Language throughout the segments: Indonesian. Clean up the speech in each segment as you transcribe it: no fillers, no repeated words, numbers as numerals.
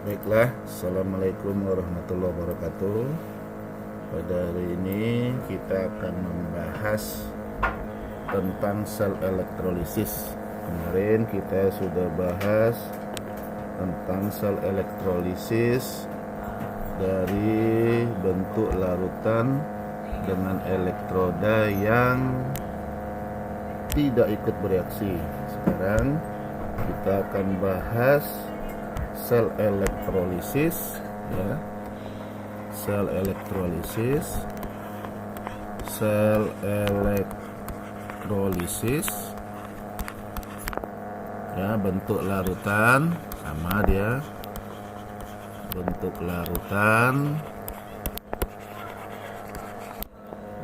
Baiklah, Assalamualaikum warahmatullahi wabarakatuh. Pada hari ini kita akan membahas tentang sel elektrolisis. Kemarin kita sudah bahas tentang sel elektrolisis dari bentuk larutan dengan elektroda yang tidak ikut bereaksi. Sekarang kita akan bahas sel elektrolisis, ya. Sel elektrolisis, ya, bentuk larutan sama dia, bentuk larutan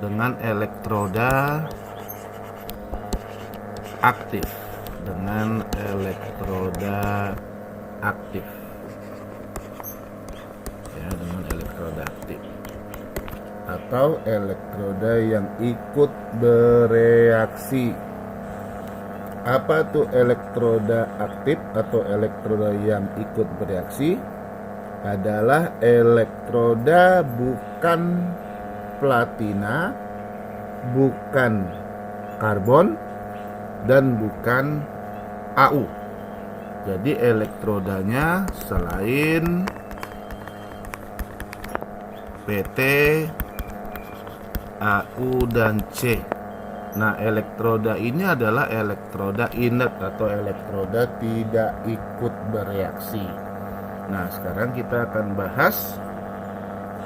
dengan elektroda aktif, ya, dengan elektroda aktif atau elektroda yang ikut bereaksi. Apa tuh elektroda aktif atau elektroda yang ikut bereaksi? Adalah elektroda bukan platina, bukan karbon, dan bukan Au. Jadi elektrodanya selain PT, Au, dan C. Nah, elektroda ini adalah elektroda inert atau elektroda tidak ikut bereaksi. Nah, sekarang kita akan bahas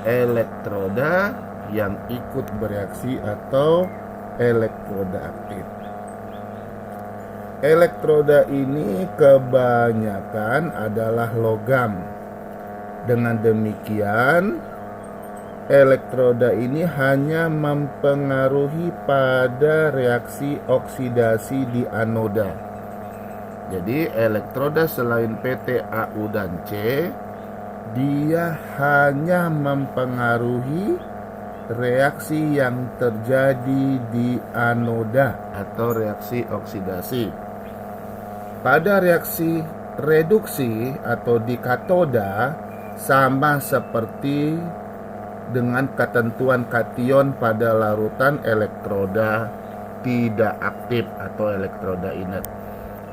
elektroda yang ikut bereaksi atau elektroda aktif. Elektroda ini kebanyakan adalah logam. Dengan demikian, elektroda ini hanya mempengaruhi pada reaksi oksidasi di anoda. Jadi elektroda selain PT, Au, dan C, dia hanya mempengaruhi reaksi yang terjadi di anoda atau reaksi oksidasi. Pada reaksi reduksi atau di katoda sama seperti dengan ketentuan kation pada larutan elektroda tidak aktif atau elektroda inert.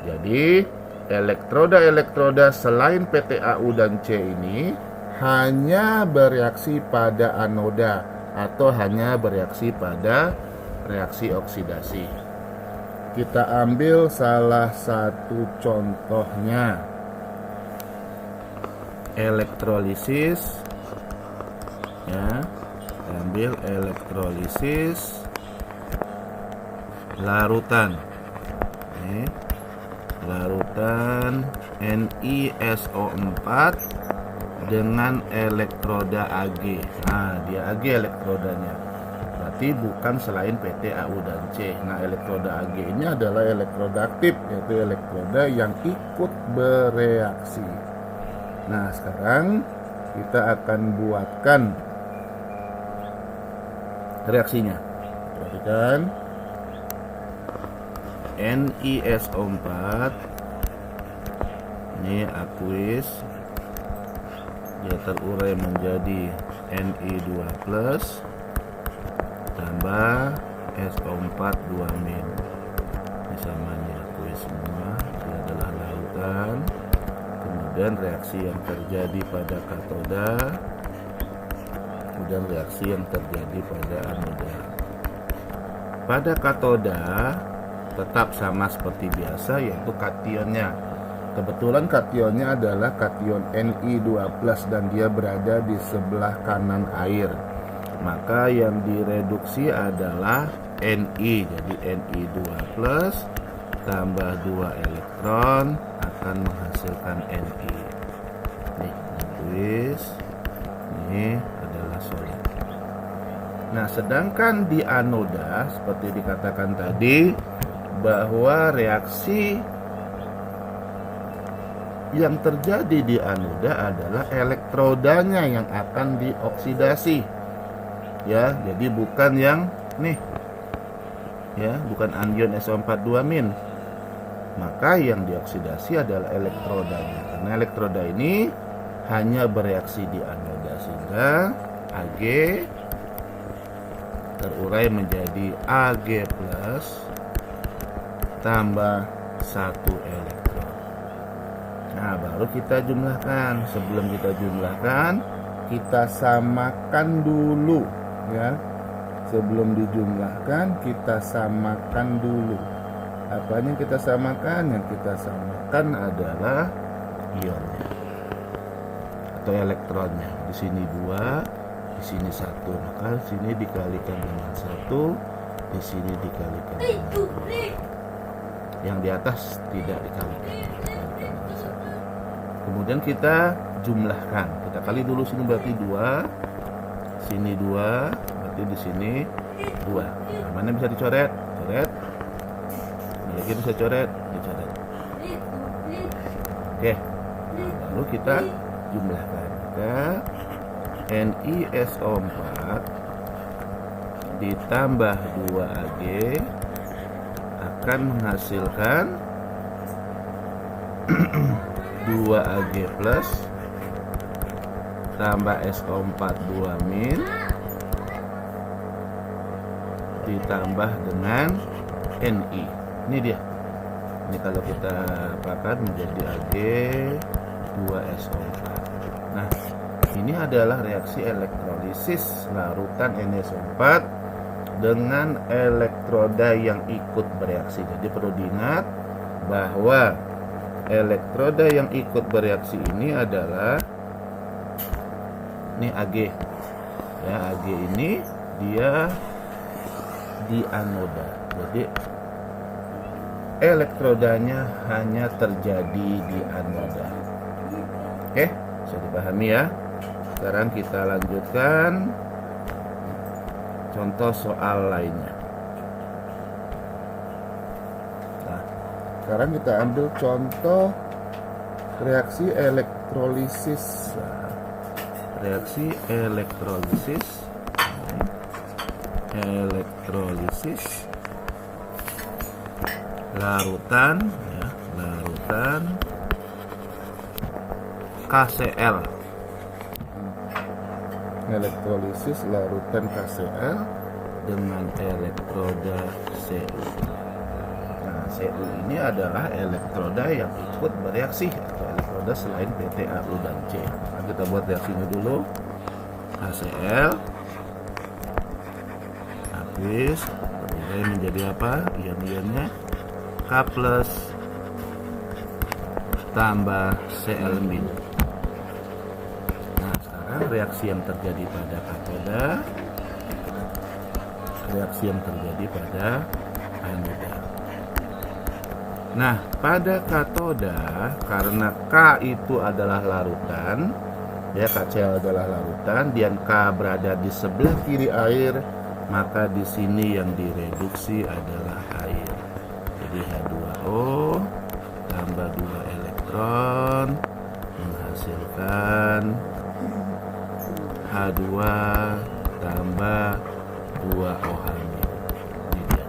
Jadi elektroda selain PT, Au, dan C ini hanya bereaksi pada anoda atau hanya bereaksi pada reaksi oksidasi. Kita ambil salah satu contohnya, elektrolisis, ya. Ambil elektrolisis larutan, ini larutan NiSO4 dengan elektroda Ag. Nah, dia Ag elektrodanya, berarti bukan selain PT, Au, dan C. Nah, elektroda Ag ini adalah elektroda aktif, yaitu elektroda yang ikut bereaksi. Nah, sekarang kita akan buatkan reaksinya. Perhatikan, NiSO4 ini aqueous, dia terurai menjadi Ni2+ tambah SO4 2-. Ini sama, ini aqueous semua, ini adalah lautan. Kemudian reaksi yang terjadi pada katoda, kemudian reaksi yang terjadi pada anoda. Pada katoda tetap sama seperti biasa, yaitu kationnya. Kebetulan kationnya adalah kation Ni2+ dan dia berada di sebelah kanan air. Maka yang direduksi adalah Ni. Jadi Ni2+ tambah 2 elektron akan menghasilkan Ni. Nih, aqueous. Ini adalah solid. Nah, sedangkan di anoda seperti dikatakan tadi, bahwa reaksi yang terjadi di anoda adalah elektrodanya yang akan dioksidasi, ya. Jadi bukan yang nih, ya, bukan anion SO4 2-. Maka yang dioksidasi adalah elektrodanya, karena elektroda ini hanya bereaksi di anoda, sehingga Ag terurai menjadi Ag plus tambah 1 elektron. Nah, baru kita jumlahkan. Sebelum kita jumlahkan, kita samakan dulu ya. Sebelum dijumlahkan, kita samakan dulu. Apa yang kita samakan? Yang kita samakan adalah ionnya atau elektronnya. Di sini 2, di sini 1. Maka di sini dikalikan dengan 1, di sini dikalikan dengan 2. Yang di atas tidak dikalikan dengan 1. Kemudian kita jumlahkan. Kita kali dulu, sini berarti 2, sini 2, berarti di sini 2. Nah, mana bisa dicoret? Coret. Ini lagi bisa coret, dicoret. Oke. Nah, baru kita jumlahkan. Maka NiSO4 ditambah 2Ag akan menghasilkan 2Ag plus tambah SO4 2- ditambah dengan Ni. Ini dia. Ini kalau kita apakan menjadi Ag 2SO4. Nah, ini adalah reaksi elektrolisis larutan NiSO4 dengan elektroda yang ikut bereaksi. Jadi perlu diingat bahwa elektroda yang ikut bereaksi ini adalah ini Ag. Ya, Ag ini dia di anoda. Jadi elektrodanya hanya terjadi di anoda. Oke, bisa dipahami ya. Sekarang kita lanjutkan contoh soal lainnya. Nah, sekarang kita ambil contoh reaksi elektrolisis. Reaksi elektrolisis larutan ya, larutan KCl. Elektrolisis larutan KCl dengan elektroda Cu. Nah, Cu ini adalah elektroda yang ikut bereaksi atau elektroda selain PTAU dan C. Nah, kita buat reaksinya dulu. KCl habis berubah menjadi apa? Ion-ionnya K plus tambah Cl-. Nah, sekarang reaksi yang terjadi pada katoda, reaksi yang terjadi pada anoda. Nah, pada katoda, karena K itu adalah larutan, ya, KCl adalah larutan, dan K berada di sebelah kiri air, maka di sini yang direduksi adalah air. Jadi H2O tambah 2 elektron menghasilkan H2 tambah 2OH. Ini dia.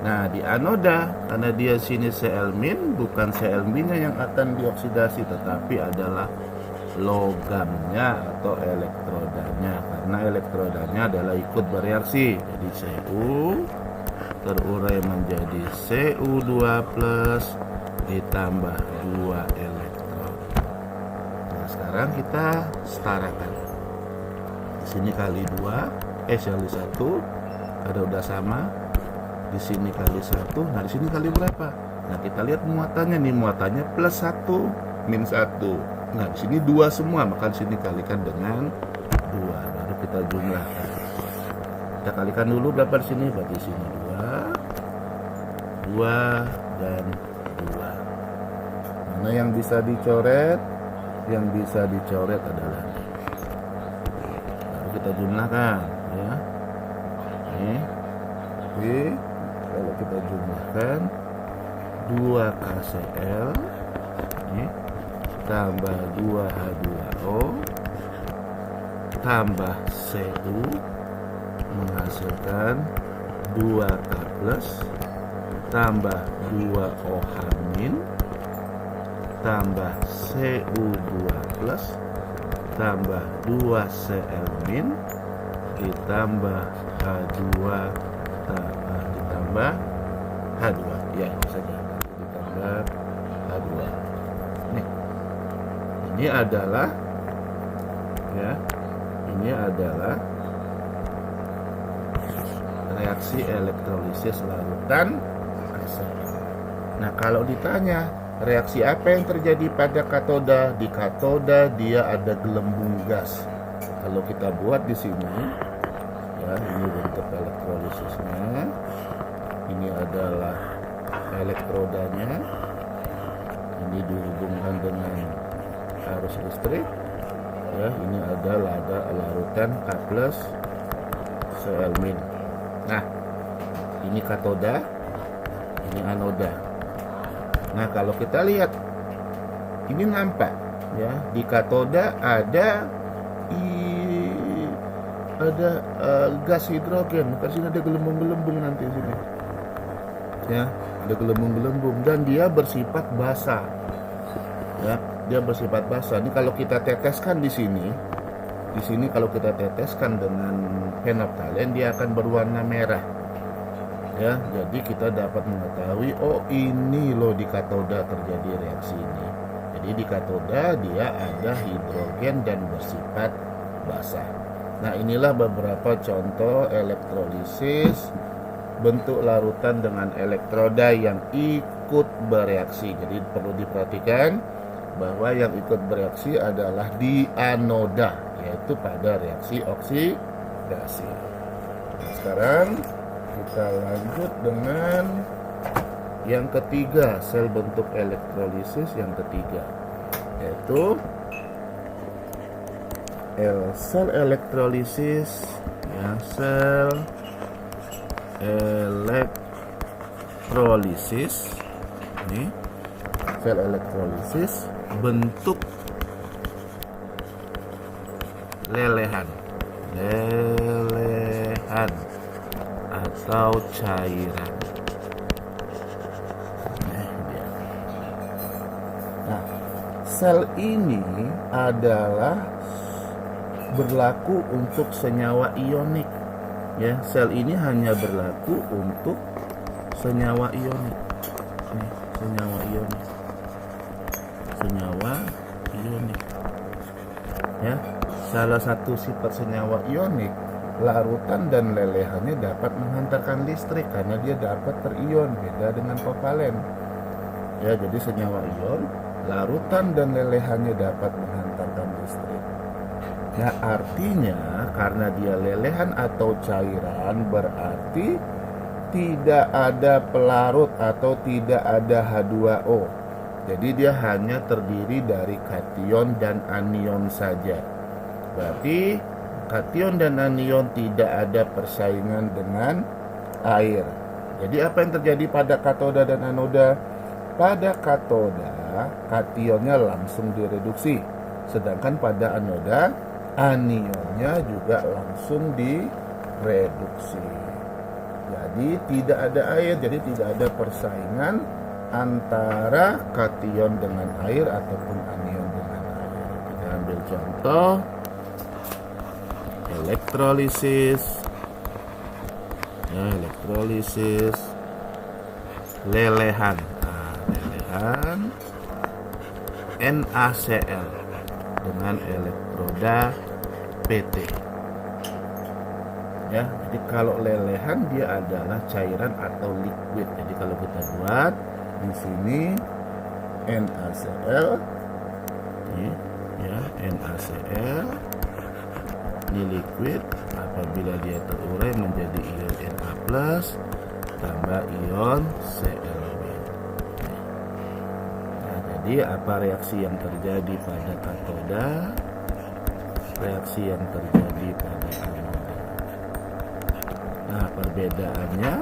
Nah, di anoda, karena dia sini Cl-, bukan Cl-nya yang akan dioksidasi, tetapi adalah logamnya atau elektrodanya, karena elektrodanya adalah ikut bereaksi. Jadi Cu terurai menjadi Cu2 plus ditambah 2 elektron. Nah, sekarang kita setarakan. Di sini kali 2, kali 1, ada udah sama. Di sini kali 1, nah di sini kali berapa? Nah, kita lihat muatannya nih, muatannya plus 1 min 1. Nah, di sini 2 semua, maka di sini kalikan dengan 2. Baru kita jumlahkan. Kita kalikan dulu berapa di sini? Berarti di sini 2 dan 2. Mana yang bisa dicoret? Yang bisa dicoret adalah ini. Baru kita jumlahkan, ya. Ini, oke. Kalau kita jumlahkan 2 KCl, ini tambah 2 H2O tambah Cu menghasilkan 2K plus tambah 2OH min tambah Cu2 plus tambah 2Cl min ditambah H2 ditambah H2, ya itu saja, ditambah H2. Ini adalah reaksi elektrolisis larutan ACl. Nah, kalau ditanya reaksi apa yang terjadi pada katoda, di katoda dia ada gelembung gas. Kalau kita buat di sini, ya, ini bentuk elektrolisisnya. Ini adalah elektrodanya. Ini dihubungkan dengan arus listrik. Ya, ini ada larutan K plus Cl min. Nah, ini katoda, ini anoda. Nah, kalau kita lihat, ini nampak ya, di katoda ada gas hidrogen. Di sini ada gelembung-gelembung nanti sini. Ya, ada gelembung-gelembung dan dia bersifat basah. Ya, dia bersifat basah. Ini kalau kita teteskan di sini kalau kita teteskan dengan phenolphthalein, dia akan berwarna merah. Ya, jadi kita dapat mengetahui, oh ini loh di katoda terjadi reaksi ini. Jadi di katoda dia ada hidrogen dan bersifat basah. Nah, inilah beberapa contoh elektrolisis bentuk larutan dengan elektroda yang ikut bereaksi. Jadi perlu diperhatikan bahwa yang ikut bereaksi adalah di anoda, yaitu pada reaksi oksidasi. Nah, sekarang kita lanjut dengan yang ketiga, sel bentuk elektrolisis yang ketiga, yaitu sel elektrolisis, ya, sel elektrolisis. Ini sel elektrolisis bentuk lelehan atau cairan. Nah, sel ini adalah berlaku untuk senyawa ionik. Ya, sel ini hanya berlaku untuk senyawa ionik. Ini senyawa ionik. Ya, salah satu sifat senyawa ionik, larutan dan lelehannya dapat menghantarkan listrik karena dia dapat terion, beda dengan kovalen. Ya, jadi senyawa ion, larutan dan lelehannya dapat menghantarkan listrik. Nah, artinya karena dia lelehan atau cairan, berarti tidak ada pelarut atau tidak ada H2O. Jadi dia hanya terdiri dari kation dan anion saja. Berarti kation dan anion tidak ada persaingan dengan air. Jadi apa yang terjadi pada katoda dan anoda? Pada katoda, kationnya langsung direduksi. Sedangkan pada anoda, anionnya juga langsung direduksi. Jadi tidak ada air, jadi tidak ada persaingan antara kation dengan air ataupun anion dengan air. Kita ambil contoh elektrolisis. Ya, elektrolisis lelehan. Nah, lelehan NaCl dengan elektroda PT. Ya, jadi kalau lelehan dia adalah cairan atau liquid. Jadi kalau kita buat di sini NaCl, ini ya NaCl, ini liquid. Apabila dia terurai menjadi ion Na+ tambah ion Cl. Nah, jadi apa reaksi yang terjadi pada katoda? Reaksi yang terjadi pada anoda. Nah, perbedaannya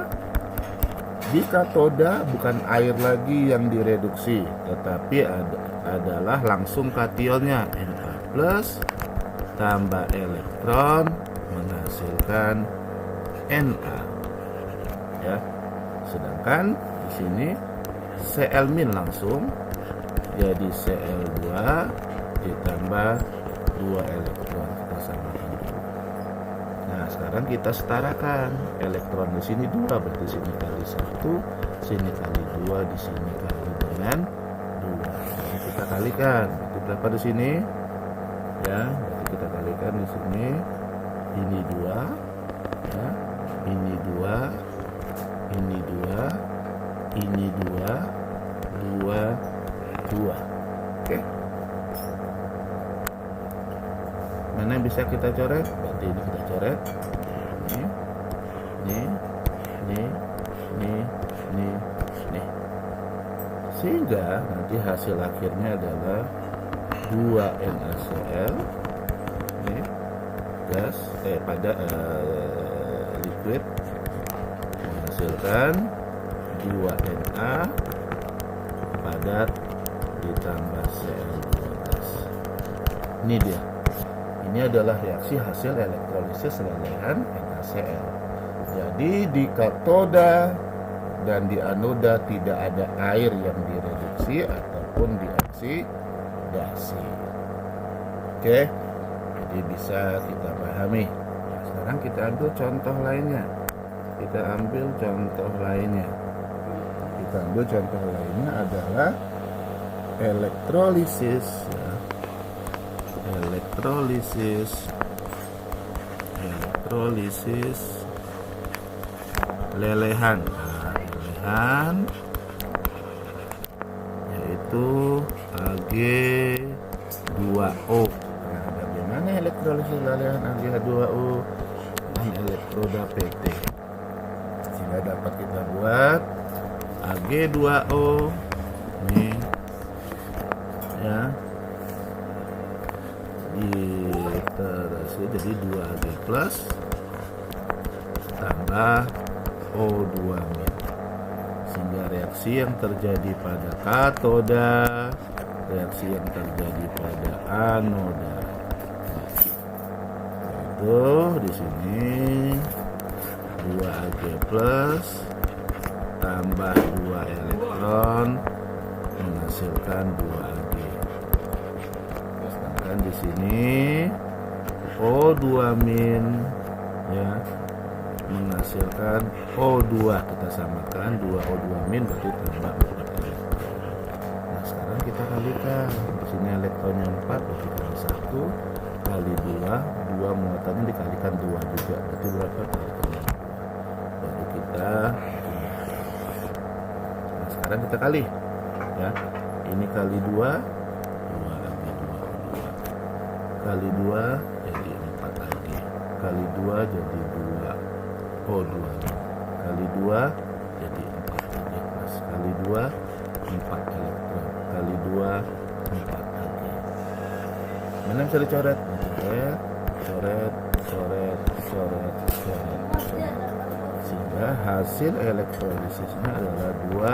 di katoda bukan air lagi yang direduksi, tetapi adalah langsung kationnya Na+ tambah elektron menghasilkan Na. Ya. Sedangkan di sini Cl- langsung jadi Cl2 ditambah 2 elektron, kita samakan dulu. Nah, sekarang kita setarakan. Elektron di sini 2, berarti sini kali 1, sini kali 2, di sini kali dengan 2. Nah, kita kalikan. Berarti berapa di sini? Ya, berarti kita kalikan di sini. Ini 2, ya. Ini 2, ini 2, ini 2, 2, 2. Oke. Mana yang bisa kita coret? Berarti ini kita coret. Nih. Sehingga nanti hasil akhirnya adalah 2 NaCl nih, gas pada liquid menghasilkan 2 Na padat ditambah Cl2 gas. Ini dia. Ini adalah reaksi hasil elektrolisis lelehan NaCl. Jadi di katoda dan di anoda tidak ada air yang direduksi ataupun dioksidasi. Oke, jadi bisa kita pahami. Nah, sekarang kita ambil contoh lainnya. Kita ambil contoh lainnya adalah elektrolisis. Ya. Elektrolisis lelehan. Nah, lelehan yaitu Ag2O. Nah, bagaimana elektrolisis lelehan Ag2O dengan elektroda PT? Sehingga dapat kita buat Ag2O nih, ya, diterasi jadi 2Ag plus tambah O2 min, sehingga reaksi yang terjadi pada katoda, reaksi yang terjadi pada anoda, yaitu di sini 2Ag plus tambah 2 elektron menghasilkan 2Ag. Sedangkan di sini O2 min, ya, menghasilkan O2, kita samakan 2O2 min berarti tambah 4 elektron. Nah, sekarang kita kalikan. Di sini elektronnya 4 berarti kali 1 kali 2 muatannya dikalikan 2 juga, berarti berapa? Kalikan 2. Baru kita. Nah, sekarang kita kali, ya. Ini kali 2 Ag2O2 kali 2 jadi 4 Ag, kali 2 jadi 2 O2 kali 2 jadi 4 Ag plus, kali 2 4 elektron, kali 2 4 Ag. Mana bisa dicoret? Coret. Sehingga hasil elektrolisisnya adalah 2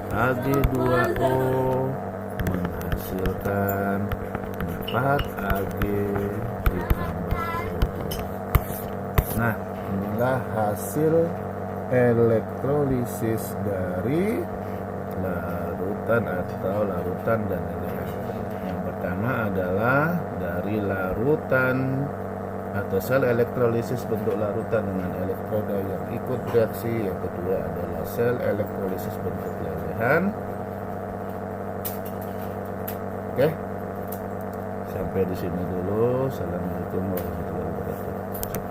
Ag2O menghasilkan 4 Ag ditambah O2. Nah, inilah hasil elektrolisis dari larutan atau larutan dan lelehan. Yang pertama adalah dari larutan atau sel elektrolisis bentuk larutan dengan elektroda yang ikut reaksi. Yang kedua adalah sel elektrolisis bentuk lelehan. Oke, sampai di sini dulu. Assalamualaikum warahmatullahi wabarakatuh.